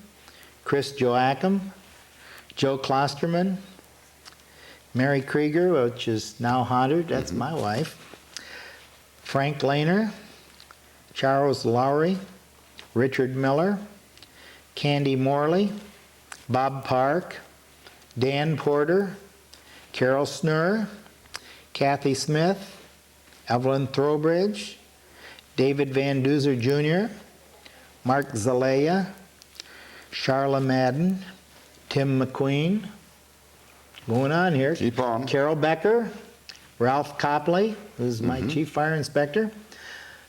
Chris Joachim, Joe Klosterman, Mary Krieger, which is now Horntert, that's my wife, Frank Lehner, Charles Lowry, Richard Miller, Candy Morley, Bob Park, Dan Porter, Carol Snurr, Kathy Smith, Evelyn Throwbridge, David Van Duzer Jr., Mark Zalea, Charla Madden, Tim McQueen. Going on here. Keep on. Carol Becker, Ralph Copley, who's my chief fire inspector,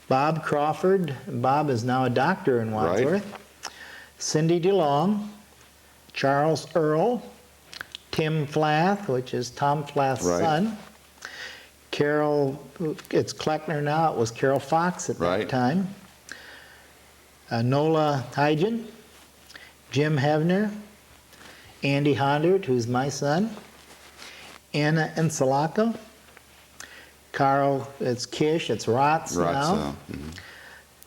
Bob Crawford. Bob is now a doctor in Wadsworth. Right. Cindy DeLong, Charles Earl, Tim Flath, which is Tom Flath's son. Carol, it's Kleckner now, it was Carol Fox at that time. Nola Hygen, Jim Hevner, Andy Hondert, who's my son, Anna Ensalako, Carl, it's Kish, it's Rotz now,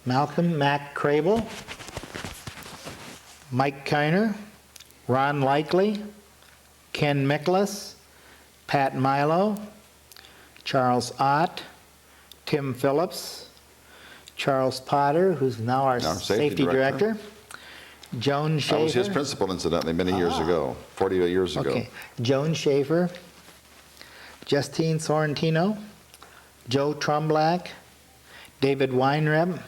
Malcolm Mac Crable, Mike Kiner, Ron Likely, Ken Miklas, Pat Milo, Charles Ott, Tim Phillips, Charles Potter, who's now our safety director. Joan Schaefer. I was his principal, incidentally, many years ago, 48 years ago. Okay. Joan Schaefer, Justine Sorrentino, Joe Trumblack, David Weinreb,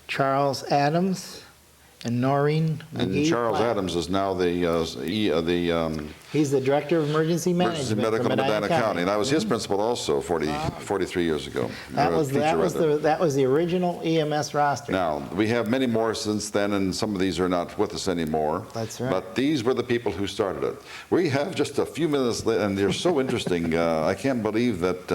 Charles Adams, and Noreen McGee. And Charles Adams is now he's the Director of Emergency Management Emergency Medical for Medina County. And I was his principal also 43 years ago. That was the original EMS roster. Now, we have many more since then, and some of these are not with us anymore. That's right. But these were the people who started it. We have just a few minutes, and they're so interesting. I can't believe that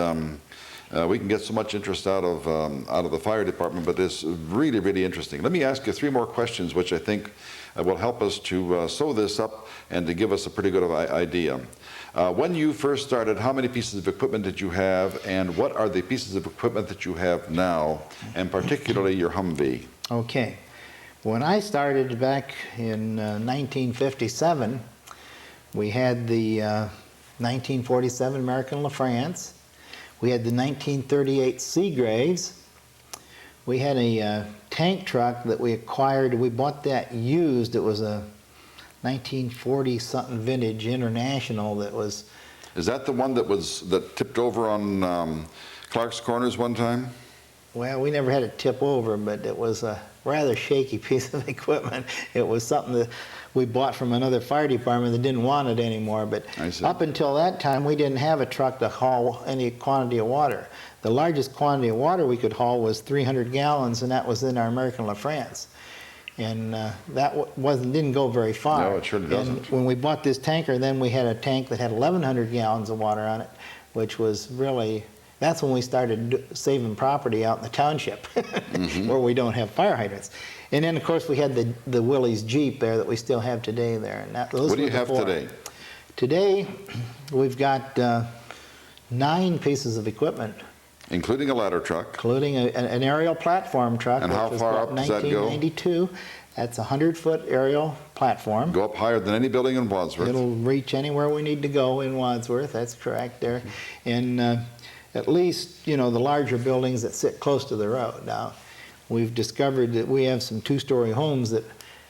we can get so much interest out of the fire department, but it's really, really interesting. Let me ask you 3 more questions, which I think will help us to sew this up and to give us a pretty good idea. When you first started, how many pieces of equipment did you have, and what are the pieces of equipment that you have now, and particularly your Humvee? Okay. When I started back in 1957, we had the 1947 American LaFrance. We had the 1938 Seagraves. We had a tank truck that we acquired. We bought that used. It was a 1940-something vintage International that was... Is that the one that tipped over on Clark's Corners one time? Well, we never had it tip over, but it was a rather shaky piece of equipment. It was something that we bought from another fire department that didn't want it anymore. But up until that time, we didn't have a truck to haul any quantity of water. The largest quantity of water we could haul was 300 gallons, and that was in our American LaFrance. And that didn't go very far. No, it sure doesn't. And when we bought this tanker, then we had a tank that had 1,100 gallons of water on it, which was really... That's when we started saving property out in the township, where we don't have fire hydrants. And then, of course, we had the Willys Jeep there that we still have today there. And what do you have today? Today, we've got 9 pieces of equipment. Including a ladder truck. Including an aerial platform truck. And how far up does that go? 1992. That's a 100-foot aerial platform. Go up higher than any building in Wadsworth. It'll reach anywhere we need to go in Wadsworth. That's correct there. And at least, you know, the larger buildings that sit close to the road. Now, we've discovered that we have some 2-story homes that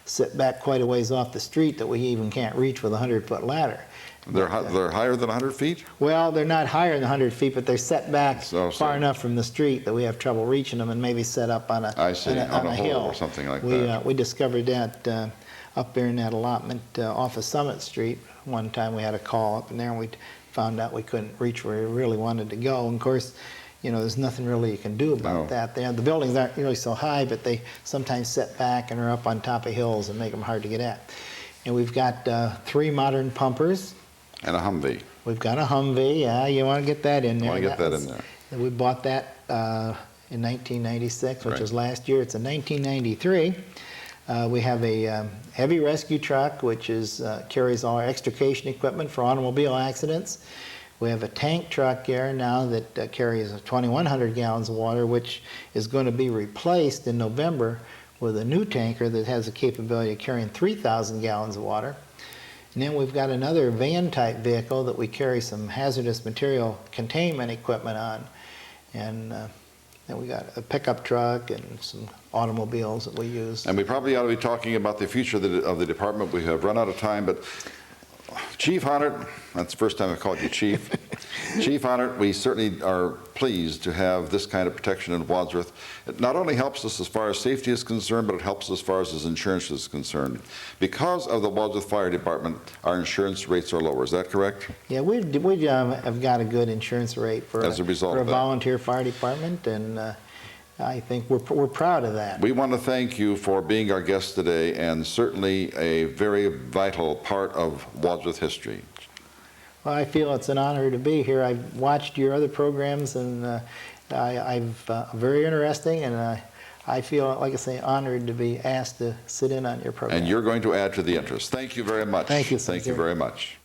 sit back quite a ways off the street that we even can't reach with a 100-foot ladder. They're higher than 100 feet? Well, they're not higher than 100 feet, but they're set back far enough from the street that we have trouble reaching them, and maybe set up on a hill or something like that. We discovered that up there in that allotment off of Summit Street. One time we had a call up in there, and we found out we couldn't reach where we really wanted to go. And of course, you know, there's nothing really you can do about that. The buildings aren't really so high, but they sometimes set back and are up on top of hills and make them hard to get at. And we've got 3 modern pumpers. And a Humvee. We've got a Humvee, yeah, you want to get that in there. I want to get that in there. We bought that in 1996, which was last year. It's a 1993. We have a heavy rescue truck, which carries all our extrication equipment for automobile accidents. We have a tank truck here now that carries 2,100 gallons of water, which is going to be replaced in November with a new tanker that has the capability of carrying 3,000 gallons of water. And then we've got another van-type vehicle that we carry some hazardous material containment equipment on. And And we got a pickup truck and some automobiles that we use. And we probably ought to be talking about the future of the department. We have run out of time, but Chief Horntert, that's the first time I've called you Chief. Chief Horntert, we certainly are pleased to have this kind of protection in Wadsworth. It not only helps us as far as safety is concerned, but it helps as far as his insurance is concerned. Because of the Wadsworth Fire Department, our insurance rates are lower. Is that correct? Yeah, we have got a good insurance rate for As a result for a of that. volunteer fire department, and I think we're proud of that. We want to thank you for being our guest today, and certainly a very vital part of Wadsworth history. Well, I feel it's an honor to be here. I've watched your other programs, and I've very interesting, and I feel, like I say, honored to be asked to sit in on your program. And you're going to add to the interest. Thank you very much. Thank you, Thank you very much.